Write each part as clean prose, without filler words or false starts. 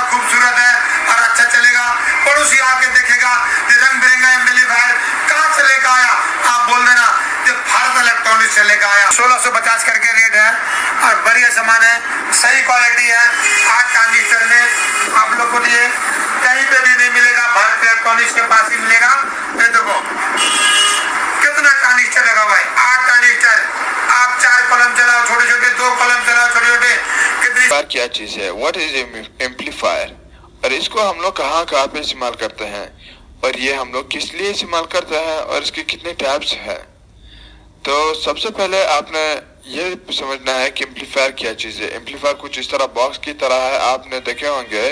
खूबसूरत है और अच्छा चलेगा। पड़ोसी आके देखेगा ये रंग बिरंगा एम्पलीफायर कहाँ से लेकर आया, आप बोल देना ये भारत इलेक्ट्रॉनिक्स से लेकर आया। 1650 करके रेट है और बढ़िया सामान है, सही क्वालिटी है। 8 ट्रांजिस्टर में आप लोग को लिए कहीं पे भी नहीं मिलेगा, भारत इलेक्ट्रॉनिक्स के पास ही मिलेगा। ये देखो कितना ट्रांजिस्टर लगा हुआ है, 8 ट्रांजिस्टर। आप 4 कॉलम चलाओ छोटे छोटे, 2 कॉलम चलाओ छोटे छोटे। कितनी क्या चीज है, व्हाट इज एम्पलीफायर, और इसको हम लोग कहाँ कहाँ पे इस्तेमाल करते हैं, और ये हम लोग किस लिए इस्तेमाल करते हैं, और इसके कितने टाइप्स हैं। तो सबसे पहले आपने ये समझना है कि एम्पलीफायर क्या चीज़ है। एम्पलीफायर कुछ इस तरह बॉक्स की तरह है, आपने देखे होंगे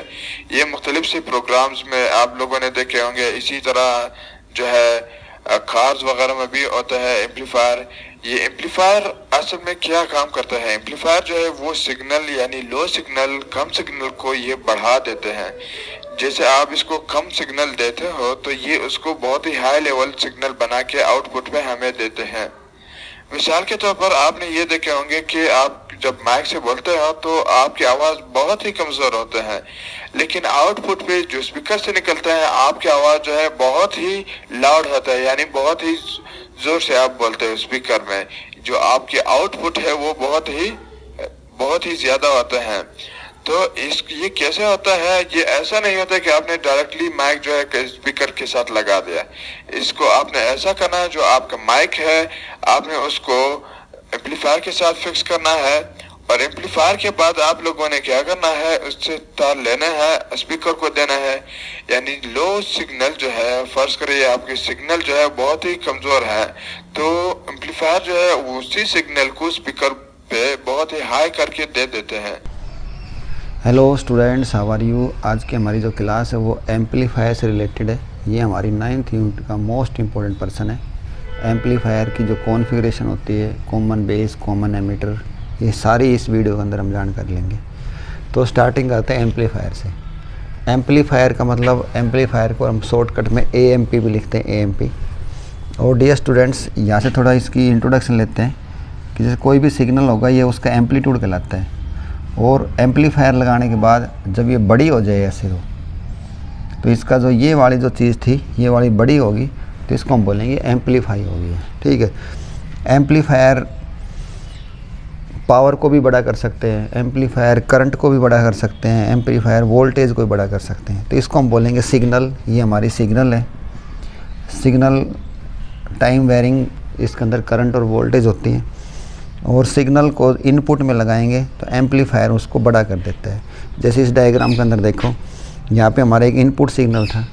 ये मुख्तलिफ से प्रोग्राम्स में आप लोगों ने देखे होंगे। इसी तरह जो है कार्स वगैरह में भी होता है एम्पलीफायर। ये एम्पलीफायर असल में क्या काम करता है, एम्पलीफायर जो है वो सिग्नल यानी लो सिग्नल, कम सिग्नल को ये बढ़ा देते हैं। जैसे आप इसको कम सिग्नल देते हो तो ये उसको बहुत ही हाई लेवल सिग्नल बना के आउटपुट में हमें देते हैं। मिसाल के तौर पर आपने ये देखे होंगे कि आप जब माइक से बोलते हो तो आपकी आवाज़ बहुत ही कमज़ोर होते हैं, लेकिन आउटपुट पे जो स्पीकर से निकलता है आपकी आवाज़ जो है बहुत ही लाउड होता है, यानी बहुत ही ज़ोर से आप बोलते हो स्पीकर में। जो आपके आउटपुट है वो बहुत ही ज़्यादा होते हैं। तो ये कैसे होता है, ये ऐसा नहीं होता कि आपने डायरेक्टली माइक जो है स्पीकर के साथ लगा दिया। इसको आपने ऐसा करना है, जो आपका माइक है आपने उसको एम्पलीफायर के साथ फिक्स करना है, और एम्पलीफायर के बाद आप लोगों ने क्या करना है, उससे तार लेना है, स्पीकर को देना है। यानी लो सिग्नल जो है, फर्ज करिए आपकी सिग्नल जो है बहुत ही कमज़ोर है, तो एम्पलीफायर जो है उसी सिग्नल को स्पीकर पे बहुत ही हाई करके दे देते हैं। Hello students, how are you. आज की हमारी जो क्लास है वो एम्पलीफायर से रिलेटेड है। ये हमारी 9th यूनिट का मोस्ट इम्पोर्टेंट पर्सन है। एम्पलीफायर की जो कॉन्फ़िगरेशन होती है, कॉमन बेस, कॉमन एमीटर, ये सारी इस वीडियो के अंदर हम जानकारी लेंगे। तो स्टार्टिंग करते हैं एम्पलीफायर से। एम्पलीफायर का मतलब, एम्पलीफायर को हम शॉर्टकट में AMP भी लिखते हैं, AMP। और डियर स्टूडेंट्स, यहाँ से थोड़ा इसकी इंट्रोडक्शन लेते हैं कि जैसे कोई भी सिग्नल होगा ये उसका एम्पलीट्यूड कहलाता है। और एम्पलीफायर लगाने के बाद जब ये बड़ी हो जाए ऐसे तो इसका जो ये वाली जो चीज़ थी ये वाली बड़ी होगी, तो इसको हम बोलेंगे एम्पलीफाई होगी। ठीक है। एम्पलीफायर पावर को भी बड़ा कर सकते हैं, एम्पलीफायर करंट को भी बड़ा कर सकते हैं, एम्पलीफायर वोल्टेज को भी बड़ा कर सकते हैं। तो इसको हम बोलेंगे सिग्नल। ये हमारी सिग्नल है। सिग्नल टाइम वेरिंग, इसके अंदर करंट और वोल्टेज होती हैं, और सिग्नल को इनपुट में लगाएंगे तो एम्पलीफायर उसको बड़ा कर देता है। जैसे इस डायग्राम के अंदर देखो, यहाँ पे हमारा एक इनपुट सिग्नल था।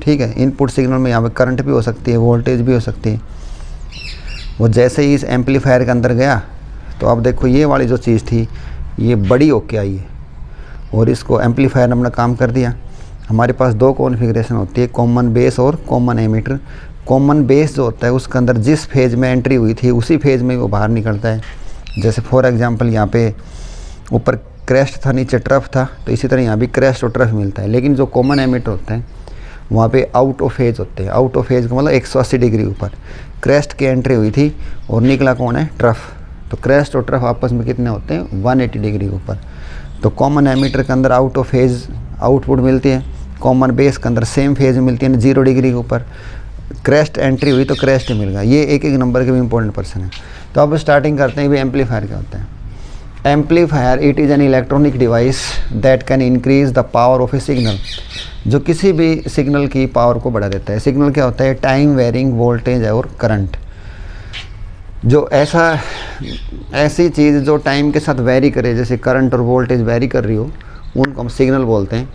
ठीक है। इनपुट सिग्नल में यहाँ पे करंट भी हो सकती है, वोल्टेज भी हो सकती है। वो जैसे ही इस एम्पलीफायर के अंदर गया तो अब देखो ये वाली जो चीज़ थी ये बड़ी होके आई है, और इसको एम्पलीफायर ने अपना काम कर दिया। हमारे पास 2 कॉन्फ़िगरेशन होती है, कॉमन बेस और कॉमन एमीटर। कॉमन बेस जो होता है उसके अंदर जिस फेज़ में एंट्री हुई थी उसी फेज़ में वो बाहर निकलता है। जैसे फॉर एग्जांपल यहाँ पे ऊपर क्रेस्ट था, नीचे ट्रफ था, तो इसी तरह यहाँ भी क्रेस्ट और ट्रफ मिलता है। लेकिन जो कॉमन एमीटर होता है वहाँ पे आउट ऑफ फेज़ होते हैं। आउट ऑफ फेज़ का मतलब 180 डिग्री ऊपर क्रेस्ट की एंट्री हुई थी और निकला कौन है, ट्रफ। तो क्रेस्ट और ट्रफ आपस में कितने होते हैं, 180 डिग्री ऊपर। तो कॉमन एमीटर के अंदर आउट ऑफ फेज़ आउटपुट मिलती है, कॉमन बेस के अंदर सेम फेज़ मिलती है 0 डिग्री के ऊपर। क्रेस्ट एंट्री हुई तो क्रेस्ट मिल गया। ये एक एक नंबर के भी इंपॉर्टेंट पर्सन है। तो अब स्टार्टिंग करते हैं भी एम्पलीफायर क्या होता है। Amplifier it is an electronic device that can increase the power of A signal, जो किसी भी सिग्नल की पावर को बढ़ा देता है। सिग्नल क्या होता है, टाइम वेरिंग वोल्टेज और करंट। जो ऐसी चीज़ जो टाइम के साथ वेरी करे, जैसे करंट और वोल्टेज वेरी कर रही हो, उनको हम सिग्नल बोलते हैं,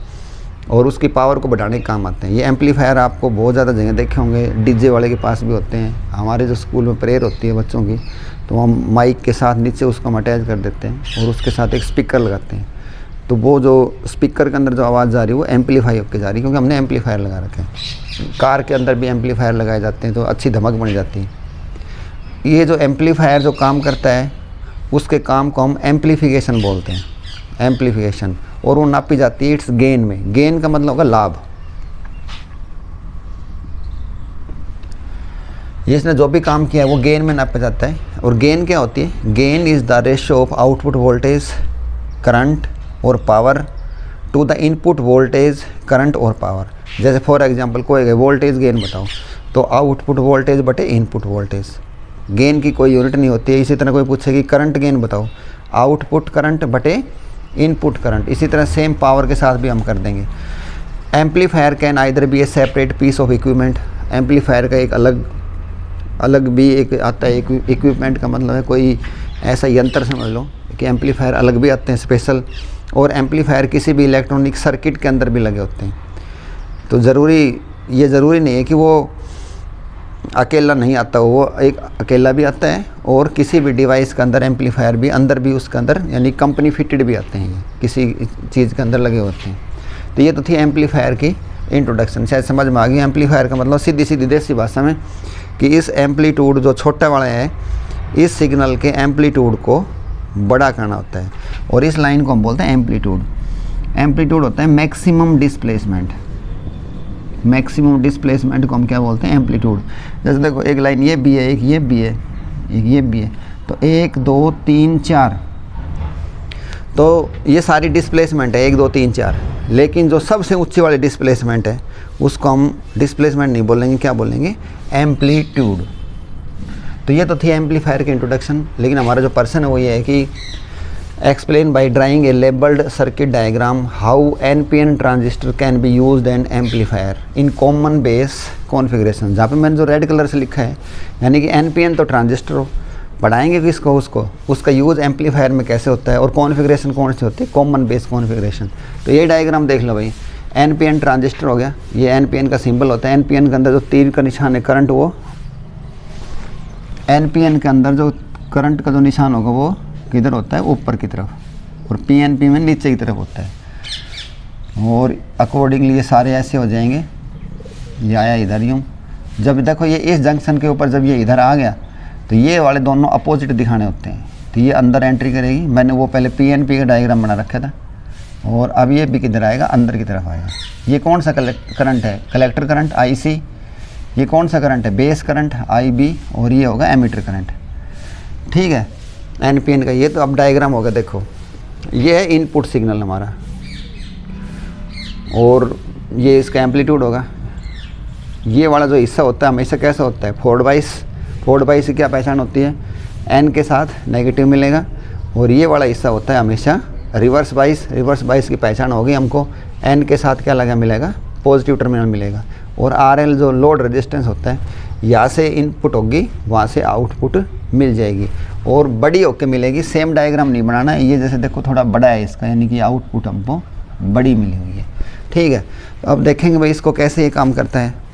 और उसकी पावर को बढ़ाने के काम आते हैं। ये एम्पलीफायर आपको बहुत ज़्यादा जगह देखे होंगे, डीजे वाले के पास भी होते हैं। हमारे जो स्कूल में प्रेयर होती है बच्चों की, तो हम माइक के साथ नीचे उसको हम अटैच कर देते हैं और उसके साथ एक स्पीकर लगाते हैं। तो वो जो स्पीकर के अंदर जो आवाज़ जा रही है वो एम्पलीफाई होकर जा रही है, क्योंकि हमने एम्पलीफायर लगा रखे हैं। कार के अंदर भी एम्पलीफायर लगाए जाते हैं तो अच्छी धमक बन जाती है। ये जो एम्पलीफायर जो काम करता है उसके काम को हम एम्पलीफिकेशन बोलते हैं, एम्पलीफिकेशन। और वो नापी जाती है इट्स गेन में। गेन का मतलब होगा लाभ। इसने जो भी काम किया है वो गेन में नापा जाता है। और गेन क्या होती है, gain is the ratio of output voltage, current और power to the input voltage current और पावर। जैसे फॉर एग्जांपल कोई वोल्टेज गेन बताओ, तो आउटपुट वोल्टेज बटे इनपुट वोल्टेज, गेन की कोई यूनिट नहीं होती है। इसी तरह कोई पूछे कि करंट गेन बताओ, आउटपुट करंट बटे इनपुट करंट। इसी तरह सेम पावर के साथ भी हम कर देंगे। Amplifier can either be a separate piece of equipment. Amplifier का एक अलग भी एक आता है। इक्विपमेंट का मतलब है कोई ऐसा यंत्र समझ लो कि एम्पलीफायर अलग भी आते हैं स्पेशल, और एम्पलीफायर किसी भी इलेक्ट्रॉनिक सर्किट के अंदर भी लगे होते हैं। तो ये ज़रूरी नहीं है कि वो अकेला नहीं आता, वो एक अकेला भी आता है, और किसी भी डिवाइस के अंदर एम्पलीफायर भी अंदर भी उसके अंदर यानी कंपनी फिटेड भी आते हैं, किसी चीज़ के अंदर लगे होते हैं। तो ये तो थी एम्पलीफायर की इंट्रोडक्शन। शायद समझ में आ गई। एम्पलीफायर का मतलब सीधी देसी भाषा में कि इस एम्पलीट्यूड जो छोटा वाला है, इस सिग्नल के एम्पलीट्यूड को बड़ा करना होता है, और इस लाइन को हम बोलते हैं एम्पलीट्यूड। एम्पलीट्यूड होता है मैक्सिमम डिस्प्लेसमेंट। मैक्सिमम डिस्प्लेसमेंट को हम क्या बोलते हैं? एम्पलीट्यूड। जैसे देखो एक लाइन ये भी है, एक ये भी है, एक ये भी है, तो 1 2 3 4, तो ये सारी डिस्प्लेसमेंट है 1 2 3 4। लेकिन जो सबसे ऊंची वाली डिस्प्लेसमेंट है उसको हम डिस्प्लेसमेंट नहीं बोलेंगे, क्या बोलेंगे? एम्पलीट्यूड। तो ये तो थी एम्पलीफायर की इंट्रोडक्शन। लेकिन हमारा जो पर्सन है वो ये है कि explain by drawing A labelled circuit diagram how NPN transistor can be used N amplifier in common base configuration. जहाँ पे मैंने जो रेड कलर से लिखा है यानी कि एनपीएन तो ट्रांजिस्टर हो, पढ़ाएंगे किसको? उसका यूज़ एम्पलीफायर में कैसे होता है, और कॉन्फ़िगरेशन कौन सी होती है? Common base configuration. तो ये डायग्राम देख लो भाई, एनपीएन ट्रांजिस्टर हो गया, ये एनपीएन का सिंबल होता है। एनपीएन के अंदर जो तीर का निशान है करंट, वो एनपीएन के अंदर जो करंट का जो निशान होगा वो किधर होता है? ऊपर की तरफ, और पीएनपी में नीचे की तरफ होता है। और अकॉर्डिंगली ये सारे ऐसे हो जाएंगे, ये आया इधर यूँ। जब देखो ये इस जंक्शन के ऊपर जब ये इधर आ गया तो ये वाले दोनों अपोजिट दिखाने होते हैं, तो ये अंदर एंट्री करेगी। मैंने वो पहले पीएनपी का डायग्राम बना रखा था, और अब ये भी किधर आएगा? अंदर की तरफ आएगा। ये कौन सा करंट है? Collector current IC. ये कौन सा करंट है? बेस करंट आईबी, और ये होगा एमीटर करंट। ठीक है, एनपीएन का ये तो अब डायग्राम होगा। देखो ये है इनपुट सिग्नल हमारा, और ये इसका एम्पलीट्यूड होगा। ये वाला जो हिस्सा होता है हमेशा कैसा होता है? फॉरवर्ड बाइस। फॉरवर्ड बाइस की क्या पहचान होती है? एन के साथ नेगेटिव मिलेगा। और ये वाला हिस्सा होता है हमेशा रिवर्स बाइस। रिवर्स बाइस की पहचान होगी हमको, एन के साथ क्या लगा मिलेगा? पॉजिटिव टर्मिनल मिलेगा। और आरएल जो लोड रेजिस्टेंस होता है, यहाँ से इनपुट होगी, वहाँ से आउटपुट मिल जाएगी, और बड़ी होके मिलेगी। सेम डायग्राम नहीं बनाना है। ये जैसे देखो थोड़ा बड़ा है इसका, यानी कि आउटपुट हमको बड़ी मिली हुई है। ठीक है, तो अब देखेंगे भाई इसको कैसे ये काम करता है।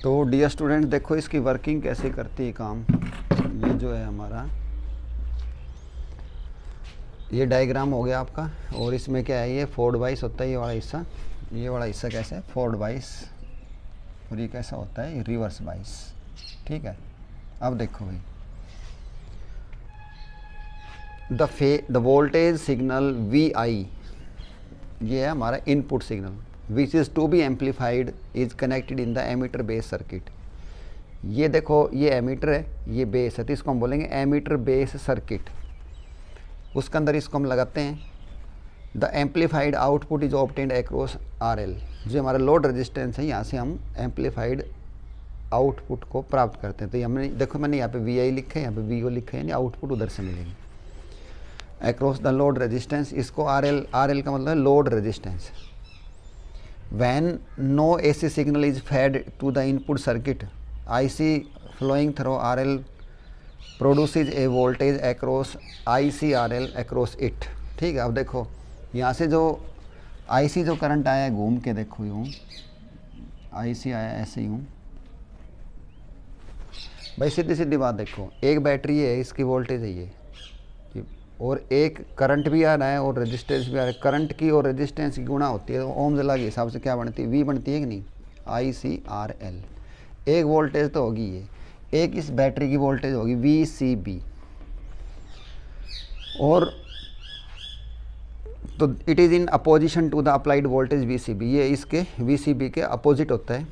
तो डियर स्टूडेंट देखो इसकी वर्किंग कैसे करती है काम। ये जो है हमारा ये डायग्राम हो गया आपका, और इसमें क्या है? ये फॉरवर्ड बाइस होता है ये वाला हिस्सा। ये वाला हिस्सा कैसा है? फॉरवर्ड बाइस। और ये कैसा होता है? Reverse bias. ठीक है, अब देखो भाई द वोल्टेज सिग्नल VI, ये है हमारा input signal, which is to be amplified is connected in the emitter base circuit. ये देखो ये एमीटर है, ये बेस है, तो इसको हम बोलेंगे एमीटर बेस सर्किट। उसके अंदर इसको हम लगाते हैं। The amplified output is obtained across RL। जो हमारा लोड रेजिस्टेंस है, यहाँ से हम एम्पलीफाइड आउटपुट को प्राप्त करते हैं। तो हमने देखो मैंने यहाँ पे VI लिखा है, यहाँ पे VO लिखा है, यानी आउटपुट उधर से मिलेगी अक्रॉस द लोड रेजिस्टेंस। इसको RL का मतलब है load resistance. When no AC signal is fed to the input circuit, IC flowing through RL produces a voltage across ICRL across it. ठीक है, अब देखो यहाँ से जो IC जो करंट आया है घूम के देखो यूँ, IC आया ऐसे यूँ भाई, सीधी बात देखो, एक बैटरी है, इसकी वोल्टेज है ये, और एक करंट भी आ रहा है और रेजिस्टेंस भी आ रहा है। करंट की और रेजिस्टेंस की गुणा होती है, तो ओम्स लॉ के हिसाब से क्या बनती है? V बनती है कि नहीं? ICRL। एक वोल्टेज तो होगी ये, एक इस बैटरी की वोल्टेज होगी VCB, और तो it is in opposition to the applied voltage VCB। ये इसके VCB के अपोजिट होता है।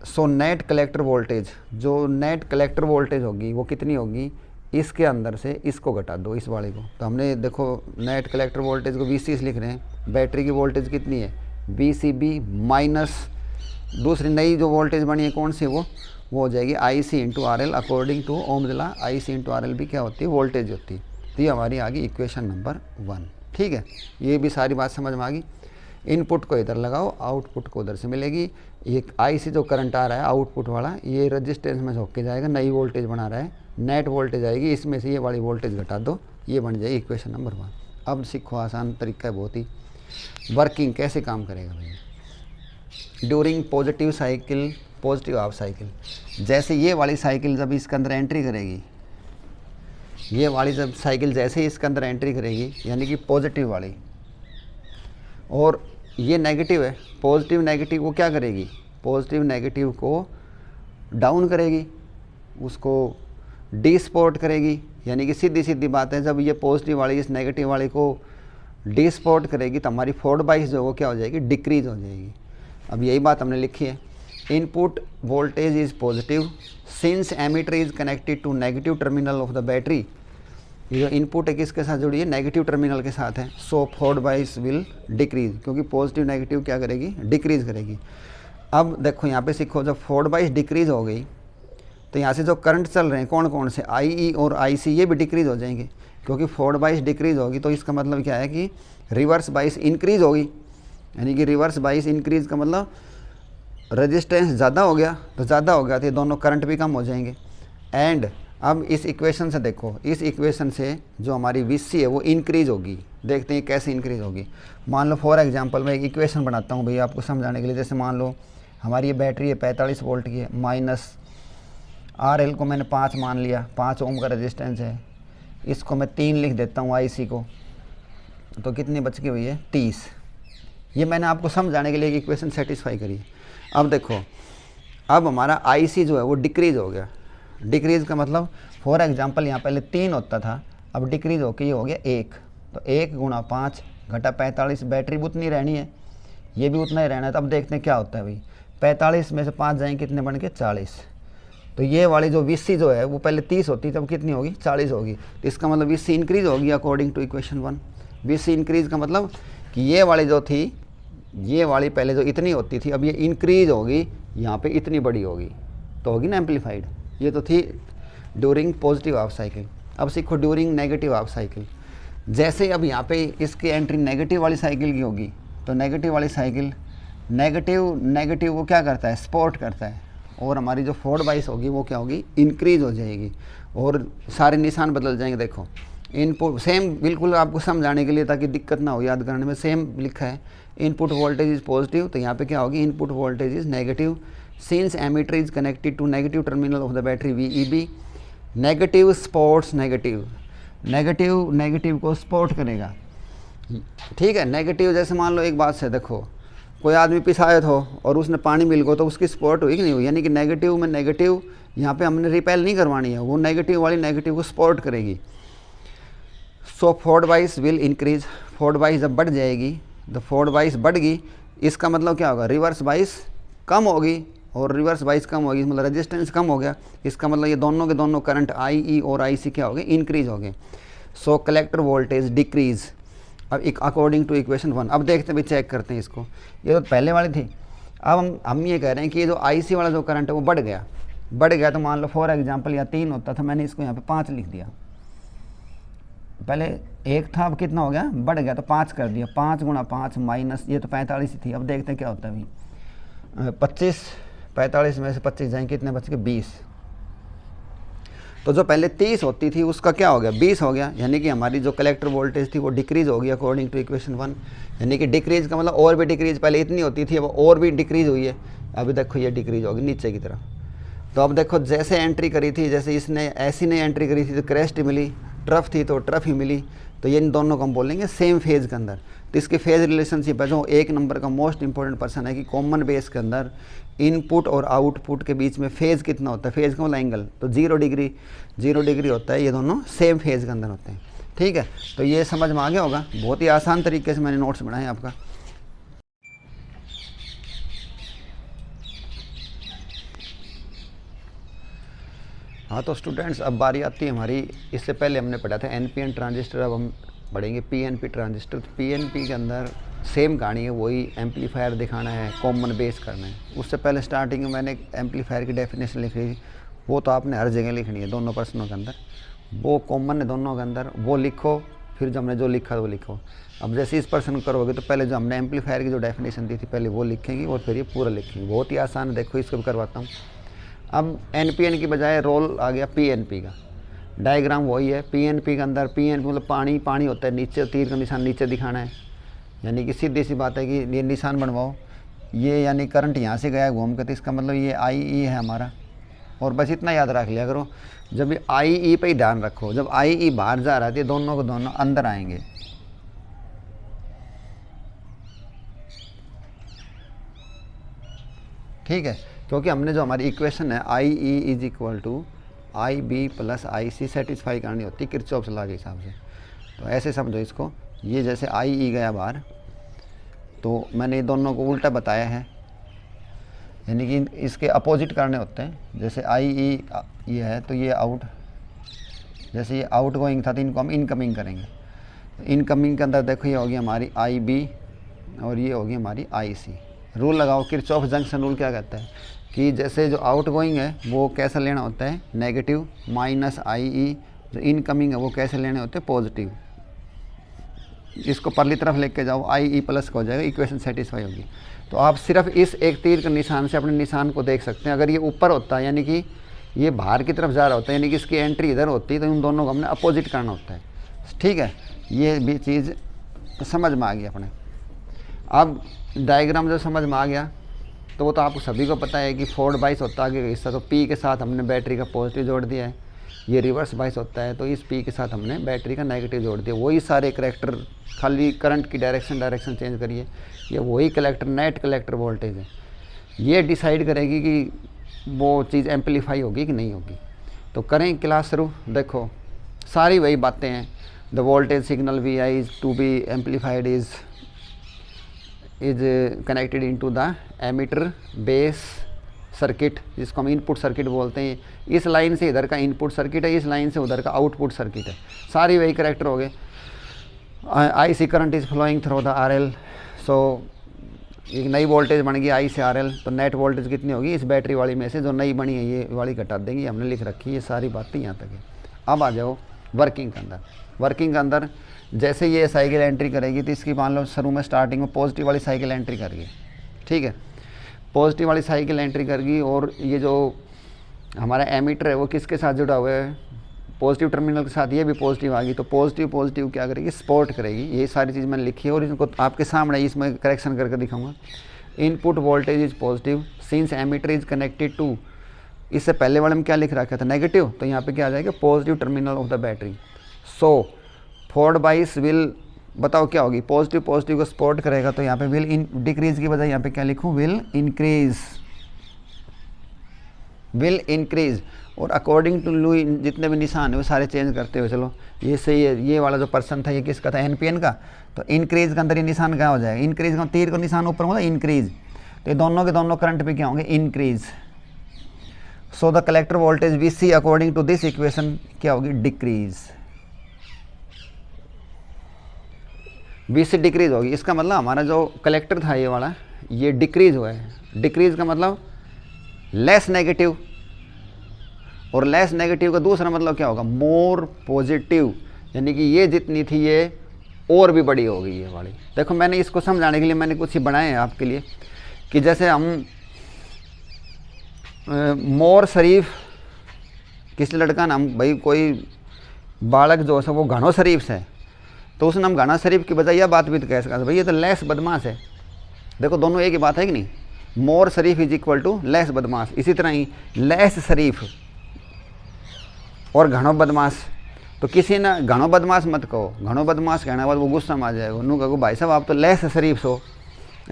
सो नेट कलेक्टर वोल्टेज, जो नेट कलेक्टर वोल्टेज होगी वो कितनी होगी? इसके अंदर से इसको घटा दो, इस वाले को। तो हमने देखो नेट कलेक्टर वोल्टेज को VC लिख रहे हैं, बैटरी की वोल्टेज कितनी है VCB माइनस दूसरी नई जो वोल्टेज बनी है कौन सी, वो हो जाएगी IC into RL according to Ohm's law. IC into RL भी क्या होती है, वोल्टेज होती है। तो ये हमारी आ गई इक्वेशन नंबर 1। ठीक है, ये भी सारी बात समझ में आ गई। इनपुट को इधर लगाओ, आउटपुट को उधर से मिलेगी। ये IC जो करंट आ रहा है आउटपुट वाला, ये रजिस्टेंस में झोंक के जाएगा, नई वोल्टेज बना रहा है, नेट वोल्टेज आएगी, इसमें से ये वाली वोल्टेज घटा दो, ये बन जाएगी इक्वेशन नंबर 1। अब सीखो, आसान तरीका है बहुत ही। वर्किंग कैसे काम करेगा भैया, during positive cycle, positive half cycle, जैसे ये वाली साइकिल जब इसके अंदर एंट्री करेगी, ये वाली जब साइकिल जैसे ही इसके अंदर एंट्री करेगी, यानी कि पॉजिटिव वाली, और ये नेगेटिव है, पॉजिटिव नेगेटिव को क्या करेगी, पॉजिटिव नेगेटिव को डाउन करेगी, उसको डिस्पोर्ट करेगी। यानी कि सीधी सीधी बात है, जब ये पॉजिटिव वाली इस नेगेटिव वाले को डिस्पोर्ट करेगी तो हमारी फोर्ड बाइस जो वो क्या हो जाएगी, डिक्रीज हो जाएगी। अब यही बात हमने लिखी है, input voltage is positive since emitter is connected to negative terminal of the battery. ये जो इनपुट है किसके साथ जुड़ी है, नेगेटिव टर्मिनल के साथ है। सो फोर्ड बाइस विल डिक्रीज, क्योंकि पॉजिटिव नेगेटिव क्या करेगी, डिक्रीज करेगी। अब देखो यहाँ पे सीखो, जब फोर्ड बाइस डिक्रीज हो गई तो यहाँ से जो करंट चल रहे हैं कौन कौन से, IE और IC, ये भी डिक्रीज हो जाएंगे, क्योंकि फोर्ड बाइस डिक्रीज होगी तो इसका मतलब क्या है कि रिवर्स बाइस इंक्रीज होगी। यानी कि रिवर्स बाइस इंक्रीज का मतलब रेजिस्टेंस ज़्यादा हो गया, तो ज़्यादा हो गया तो ये दोनों करंट भी कम हो जाएंगे। एंड अब इस इक्वेशन से देखो, इस इक्वेशन से जो हमारी VC है वो इंक्रीज होगी। देखते हैं कैसे इंक्रीज होगी। मान लो फॉर एग्जांपल मैं एक इक्वेशन बनाता हूँ भैया आपको समझाने के लिए। जैसे मान लो हमारी ये बैटरी है 45 वोल्ट की है, माइनस RL को मैंने 5 मान लिया, 5 ओम का रेजिस्टेंस है, इसको मैं 3 लिख देता हूँ IC को, तो कितनी बच गई हुई है 30। ये मैंने आपको समझाने के लिए एक इक्वेशन सेटिस्फाई करी। अब देखो, अब हमारा IC जो है वो डिक्रीज हो गया। डिक्रीज का मतलब फॉर एग्जांपल यहाँ पहले 3 होता था, अब डिक्रीज होकर ये हो गया 1। तो 1 गुणा 5 घटा 45, बैटरी भी उतनी रहनी है, ये भी उतना ही रहना है। तो अब देखते हैं क्या होता है भाई, 45 में से 5 जाएंगे कितने बन के 40। तो ये वाली जो VC जो है वो पहले 30 होती तब कितनी होगी, 40 होगी। तो इसका मतलब VC इंक्रीज होगी according to equation 1। VC increase का मतलब कि ये वाली जो थी, ये वाली पहले जो इतनी होती थी अब ये इंक्रीज होगी, यहाँ पे इतनी बड़ी होगी, तो होगी ना एम्पलीफाइड। ये तो थी ड्यूरिंग पॉजिटिव हाफ साइकिल। अब सीखो ड्यूरिंग नेगेटिव हाफ साइकिल। जैसे अब यहाँ पे इसकी एंट्री नेगेटिव वाली साइकिल की होगी, तो नेगेटिव वाली साइकिल नेगेटिव वो क्या करता है, सपोर्ट करता है, और हमारी जो फोर्ड बाइस होगी वो क्या होगी, इंक्रीज हो जाएगी, और सारे निशान बदल जाएंगे। देखो इनपुट सेम, बिल्कुल आपको समझाने के लिए ताकि दिक्कत ना हो याद करने में, सेम लिखा है, इनपुट वोल्टेज इज पॉजिटिव, तो यहाँ पे क्या होगी, input voltage is negative since emitter is connected to negative terminal of the battery VEB। Negative supports negative, negative को सपोर्ट करेगा। ठीक है, नेगेटिव जैसे मान लो एक बात से देखो, कोई आदमी पिसायत हो और उसने पानी मिल गया तो उसकी सपोर्ट हुई कि नहीं हुई, यानी कि नेगेटिव में नेगेटिव यहाँ पे हमने रिपेल नहीं करवानी है, वो नेगेटिव वाली नेगेटिव को सपोर्ट करेगी। सो फोर्ड बाइस विल इंक्रीज, फोर्ड बाइस जब बढ़ जाएगी, तो फोर्ड बाइस बढ़ गई, इसका मतलब क्या होगा, रिवर्स बाइस कम होगी, और रिवर्स बाइस कम होगी मतलब रेजिस्टेंस कम हो गया। इसका मतलब ये दोनों के दोनों करंट IE और IC क्या हो गए, इंक्रीज हो गए। सो कलेक्टर वोल्टेज डिक्रीज, अब एक अकॉर्डिंग टू इक्वेशन 1। अब देखते हैं भी, चेक करते हैं इसको, ये तो पहले वाली थी। अब हम ये कह रहे हैं कि ये जो IC वाला जो करंट है वो बढ़ गया, तो मान लो फॉर एग्जांपल या 3 होता था, मैंने इसको यहाँ पे 5 लिख दिया। पहले 1 था, अब कितना हो गया, बढ़ गया, तो 5 कर दिया। 5 गुणा 5 माइनस, ये तो 45 थी। अब देखते हैं क्या होता है अभी, 25, 45 में से 25 जाएंगे, कितने बच गए 20। तो जो पहले 30 होती थी उसका क्या हो गया, 20 हो गया। यानी कि हमारी जो कलेक्टर वोल्टेज थी वो डिक्रीज हो गई अकॉर्डिंग टू इक्वेशन 1। यानी कि डिक्रीज का मतलब और भी डिक्रीज, पहले इतनी होती थी अब और भी डिक्रीज हुई है। अभी देखो ये डिक्रीज होगी नीचे की तरफ। तो अब देखो जैसे एंट्री करी थी, जैसे इसने ऐसी ने एंट्री करी थी तो क्रेस्ट मिली, ट्रफ थी तो ट्रफ ही मिली, तो ये इन दोनों को हम बोलेंगे सेम फेज के अंदर। तो इसके फेज रिलेशनशिप है जो 1 नंबर का मोस्ट इंपॉर्टेंट पर्सन है कि कॉमन बेस के अंदर इनपुट और आउटपुट के बीच में फेज कितना होता है, फेज का मतलब एंगल, तो 0 डिग्री होता है, ये दोनों सेम फेज के अंदर होते हैं। ठीक है, तो ये समझ में आ गया होगा, बहुत ही आसान तरीके से मैंने नोट्स बनाए आपका। हाँ तो स्टूडेंट्स अब बारी आती है हमारी, इससे पहले हमने पढ़ा था एनपीएन ट्रांजिस्टर, अब हम पढ़ेंगे पीएनपी ट्रांजिस्टर। तो पीएनपी के अंदर सेम कहानी है, वही एम्पलीफायर दिखाना है, कॉमन बेस करना है। उससे पहले स्टार्टिंग में मैंने एम्पलीफायर की डेफिनेशन लिखी, वो तो आपने हर जगह लिखनी है दोनों प्रश्नों के अंदर, वो कॉमन है दोनों के अंदर, वो लिखो, फिर जो हमने जो लिखा वो लिखो। अब जैसे इस प्रश्न करोगे तो पहले जो हमने एम्पलीफायर की जो डेफिनेशन दी थी पहले वो लिखेंगे और फिर ये पूरा लिखेंगे, बहुत ही आसान है। देखो इसको भी करवाता हूँ। अब एनपीएन की बजाय रोल आ गया पीएनपी का, डायग्राम वही है। पीएनपी के अंदर पीएनपी मतलब पानी पानी होता है, नीचे तीर का निशान नीचे दिखाना है, यानी कि सीधी सी बात है कि ये निशान बनवाओ, ये यानी करंट यहाँ से गया घूम के, तो इसका मतलब ये आई ई है हमारा। और बस इतना याद रख लिया करो, जब ये आई ई पे ही ध्यान रखो, जब आई ई बाहर जा रहा है तो दोनों को दोनों अंदर आएंगे। ठीक है, क्योंकि हमने जो हमारी इक्वेशन है I E is equal to I B plus I C satisfy करनी होती है किरचॉफ लॉ के हिसाब से। तो ऐसे समझो इसको, ये जैसे आई ई गया बाहर तो मैंने ये दोनों को उल्टा बताया है, यानी कि इसके अपोजिट करने होते हैं। जैसे आई ई ये है तो ये आउट, जैसे ये आउट गोइंग था तो इनको हम इनकमिंग करेंगे। तो इनकमिंग के अंदर देखो ये होगी हमारी आई बी और ये होगी हमारी आई सी। रूल लगाओ, किरचॉफ जंक्शन रूल क्या कहता है कि जैसे जो आउट गोइंग है वो कैसा लेना होता है नेगेटिव माइनस आई ई, जो इनकमिंग है वो कैसे लेने होते हैं पॉजिटिव। इसको परली तरफ लेके जाओ, आई ई प्लस का हो जाएगा, इक्वेशन सेटिस्फाई होगी। तो आप सिर्फ इस एक तीर के निशान से अपने निशान को देख सकते हैं। अगर ये ऊपर होता है यानी कि ये बाहर की तरफ जा रहा होता है, यानी कि इसकी एंट्री इधर होती है, तो इन दोनों को हमने अपोजिट करना होता है। ठीक है, ये भी चीज़ समझ में आ गई अपने। अब डायग्राम जब समझ में आ गया तो वो तो आपको सभी को पता है कि फोर्ड बाइस होता है आगे का हिस्सा, तो पी के साथ हमने बैटरी का पॉजिटिव जोड़ दिया है। ये रिवर्स बाइस होता है तो इस पी के साथ हमने बैटरी का नेगेटिव जोड़ दिया। वही सारे कलेक्टर, खाली करंट की डायरेक्शन चेंज करिए, ये वही कलेक्टर नेट कलेक्टर वोल्टेज है। ये डिसाइड करेगी कि वो चीज़ एम्पलीफाई होगी कि नहीं होगी। तो करें क्लास शुरू। देखो सारी वही बातें हैं, the voltage signal V I is to be amplified is connected into the emitter base circuit, जिसको हम इनपुट सर्किट बोलते हैं। इस लाइन से इधर का इनपुट सर्किट है, इस लाइन से उधर का आउटपुट सर्किट है। सारी वही करेक्टर हो गए। I C current is flowing through the R L, so एक नई वोल्टेज बन गई आई से आर एल, तो नेट वोल्टेज कितनी होगी इस बैटरी वाली में से जो नई बनी है, ये वाली घटा देंगे, हमने लिख रखी है। ये सारी बातें यहाँ तक है। अब आ जाओ वर्किंग के अंदर। वर्किंग के अंदर जैसे ये साइकिल एंट्री करेगी तो इसकी मान लो शुरू में स्टार्टिंग में पॉजिटिव वाली साइकिल एंट्री करेगी। ठीक है, पॉजिटिव वाली साइकिल एंट्री करेगी और ये जो हमारा एमीटर है वो किसके साथ जुड़ा हुआ है, पॉजिटिव टर्मिनल के साथ। ये भी पॉजिटिव आ गई तो पॉजिटिव क्या करेगी, सपोर्ट करेगी। ये सारी चीज़ मैंने लिखी है और इनको आपके सामने इसमें करेक्शन करके दिखाऊंगा। Input voltage is positive since emitter is connected to, इससे पहले वाले में क्या लिख रखा था नेगेटिव, तो यहाँ पे क्या आ जाएगा positive terminal of the battery. So Ford बाइस विल, बताओ क्या होगी, पॉजिटिव को सपोर्ट करेगा, तो यहाँ पे विल इन डिक्रीज की बजाय यहाँ पे क्या लिखूँ विल इंक्रीज। और अकॉर्डिंग टू लू जितने भी निशान है वो सारे चेंज करते हुए चलो। ये सही है, ये वाला जो पर्सन था ये किसका था एनपीएन का, तो इंक्रीज के अंदर ये निशान क्या हो जाएगा, इंक्रीज का तीर का निशान ऊपर होगा इंक्रीज, तो ये दोनों के दोनों करंट पे क्या होंगे increase. So the collector voltage V C according to this equation क्या होगी डिक्रीज, वी सी डिक्रीज होगी। इसका मतलब हमारा जो कलेक्टर था ये वाला ये डिक्रीज हुआ है। डिक्रीज का मतलब लेस नेगेटिव, और लेस नेगेटिव का दूसरा मतलब क्या होगा मोर पॉजिटिव, यानी कि ये जितनी थी ये और भी बड़ी हो गई ये वाली। देखो मैंने इसको समझाने के लिए मैंने कुछ ही बनाए हैं आपके लिए कि जैसे हम मोर शरीफ किसी लड़का ना, हम भाई कोई बालक जो है वो घणो शरीफ है, तो उसने हम घना शरीफ की बजाय यह बात भी तो कह सकते भाई ये तो लेस बदमाश है। देखो दोनों एक ही बात है कि नहीं, मोर शरीफ इज इक्वल टू लेस बदमाश। इसी तरह ही लेस शरीफ और घणो बदमाश, तो किसी ने घणो बदमाश मत कहो, घणो बदमाश कहने के बाद वो गुस्सा में आ जाएगा, उन्होंने कहो भाई साहब आप तो लेस शरीफ हो।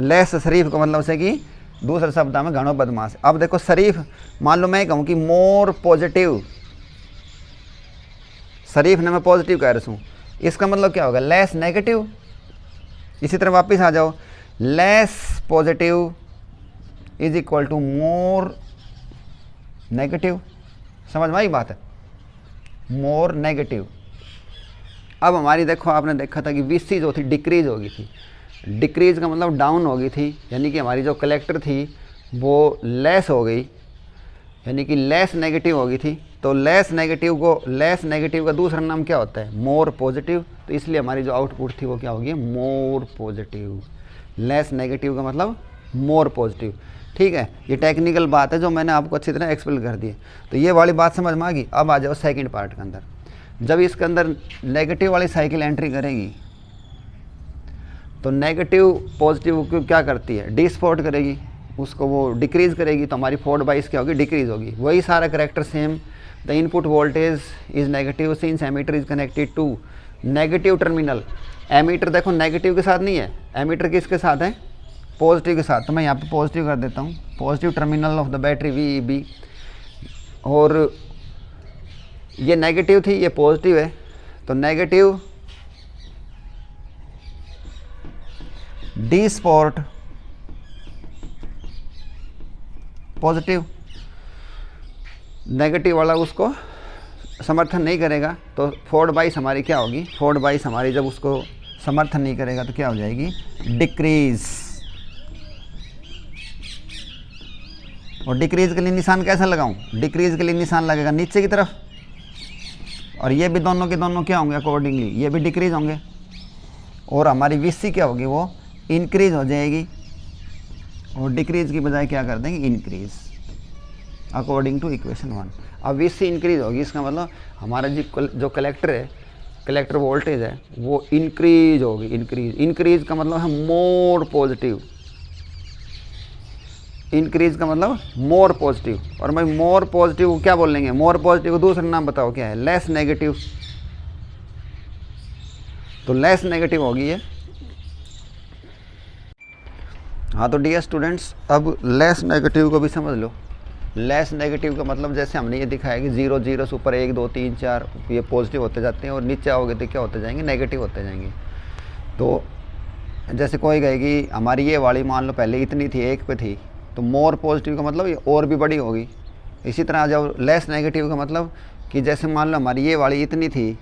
लेस शरीफ का मतलब से कि दूसरे शब्द में घणो बदमाश। अब देखो शरीफ, मान लो मैं कहूँ कि मोर पॉजिटिव, शरीफ ने मैं पॉजिटिव कह रहा हूँ, इसका मतलब क्या होगा लेस नेगेटिव। इसी तरह वापस आ जाओ, less positive is equal to more negative, समझ में आई बात है, मोर नेगेटिव। अब हमारी देखो, आपने देखा था कि VC जो थी डिक्रीज हो गई थी, डिक्रीज का मतलब डाउन हो गई थी, यानी कि हमारी जो कलेक्टर थी वो लेस हो गई, यानी कि लेस नेगेटिव हो गई थी। तो लेस नेगेटिव का दूसरा नाम क्या होता है, मोर पॉजिटिव। तो इसलिए हमारी जो आउटपुट थी वो क्या होगी, मोर पॉजिटिव। लेस नेगेटिव का मतलब मोर पॉजिटिव। ठीक है, ये टेक्निकल बात है जो मैंने आपको अच्छी तरह एक्सप्लेन कर दी है। तो ये वाली बात समझ में आ गई। अब आ जाओ सेकंड पार्ट के अंदर। जब इसके अंदर नेगेटिव वाली साइकिल एंट्री करेगी तो नेगेटिव पॉजिटिव को क्या करती है, डिस्पोर्ट करेगी, उसको वो डिक्रीज़ करेगी। तो हमारी 4/2 क्या होगी, डिक्रीज़ होगी। वही सारा character same. The input voltage is negative since emitter is connected to negative terminal. Emitter देखो नेगेटिव के साथ नहीं है, एमीटर किसके साथ है, पॉजिटिव के साथ। तो मैं यहाँ पे पॉजिटिव कर देता हूँ, positive terminal of the battery VEB। और ये नेगेटिव थी, ये पॉजिटिव है। तो नेगेटिव डिस्पोर्ट पॉजिटिव, नेगेटिव वाला उसको समर्थन नहीं करेगा। तो 4/2 हमारी क्या होगी, 4/2 हमारी जब उसको समर्थन नहीं करेगा तो क्या हो जाएगी, डिक्रीज। और डिक्रीज के लिए निशान कैसा लगाऊं, डिक्रीज के लिए निशान लगेगा नीचे की तरफ, और ये भी दोनों के दोनों क्या होंगे अकॉर्डिंगली, ये भी डिक्रीज होंगे। और हमारी VC क्या होगी, वो इंक्रीज हो जाएगी। और डिक्रीज की बजाय क्या कर देंगे, इंक्रीज, अकॉर्डिंग टू इक्वेशन 1। अब VC इंक्रीज होगी, इसका मतलब हमारा जो कलेक्टर है, कलेक्टर वोल्टेज है वो इंक्रीज होगी। इंक्रीज का मतलब है मोर पॉजिटिव, इंक्रीज का मतलब मोर पॉजिटिव। और भाई मोर पॉजिटिव क्या बोलेंगे, मोर पॉजिटिव का दूसरा नाम बताओ क्या है, लेस नेगेटिव। तो लेस नेगेटिव होगी ये। हाँ, तो डियर स्टूडेंट्स, अब लेस नेगेटिव को भी समझ लो। लेस नेगेटिव का मतलब जैसे हमने ये दिखाया कि 0 0 से ऊपर 1 2 3 4 ये पॉजिटिव होते जाते हैं, और नीचे आओगे तो क्या होते जाएंगे, नेगेटिव होते जाएंगे। तो जैसे कोई कहेगी हमारी ये वाली मान लो पहले इतनी थी, 1 पे थी, तो मोर पॉजिटिव का मतलब ये और भी बड़ी होगी। इसी तरह जब लेस नेगेटिव का मतलब कि जैसे मान लो हमारी ये वाली इतनी थी,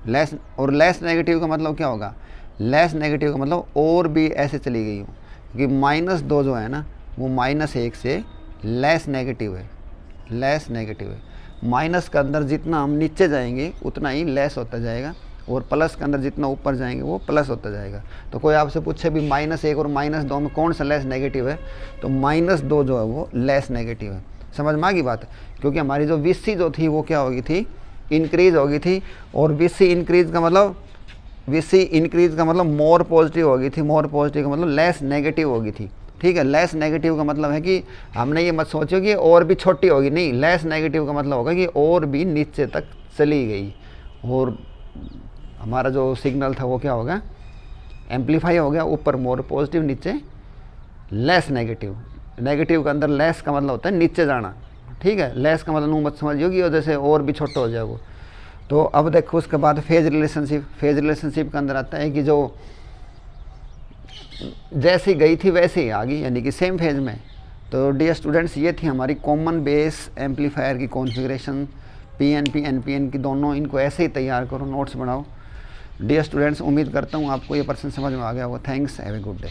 लेस, और लेस नेगेटिव का मतलब क्या होगा, लेस नेगेटिव का मतलब और भी ऐसे चली गई हो, क्योंकि -2 जो है ना वो -1 से लेस नेगेटिव है, लेस नेगेटिव है। माइनस के अंदर जितना हम नीचे जाएंगे उतना ही लेस होता जाएगा, और प्लस के अंदर जितना ऊपर जाएंगे वो प्लस होता जाएगा। तो कोई आपसे पूछे भी -1 और -2 में कौन सा लेस नेगेटिव है, तो -2 जो है वो लेस नेगेटिव है। समझ में आ गई बात, क्योंकि हमारी जो VC जो थी वो क्या हो गई थी, इंक्रीज हो गई थी। और VC इंक्रीज का मतलब मोर पॉजिटिव हो गई थी। मोर पॉजिटिव का मतलब लेस नेगेटिव हो गई थी। ठीक है, लेस नेगेटिव का मतलब है कि हमने ये मत सोचो कि और भी छोटी होगी, नहीं, लेस नेगेटिव का मतलब होगा कि और भी नीचे तक चली गई, और हमारा जो सिग्नल था वो क्या होगा, एम्पलीफाई हो गया। ऊपर मोर पॉजिटिव, नीचे लेस नेगेटिव। नेगेटिव के अंदर लेस का मतलब होता है नीचे जाना। ठीक है, लेस का मतलब मत समझियो कि जैसे और भी छोटा हो जाए वो। तो अब देखो उसके बाद फेज रिलेशनशिप। फेज रिलेशनशिप के अंदर आता है कि जो जैसी गई थी वैसे ही आ गई, यानी कि सेम फेज में। तो डियर स्टूडेंट्स, ये थी हमारी कॉमन बेस एम्पलीफायर की कॉन्फ़िगरेशन। PNP NPN की दोनों, इनको ऐसे ही तैयार करो, नोट्स बनाओ। डियर स्टूडेंट्स, उम्मीद करता हूँ आपको ये पर्सन समझ में आ गया होगा। Thanks, have a good day.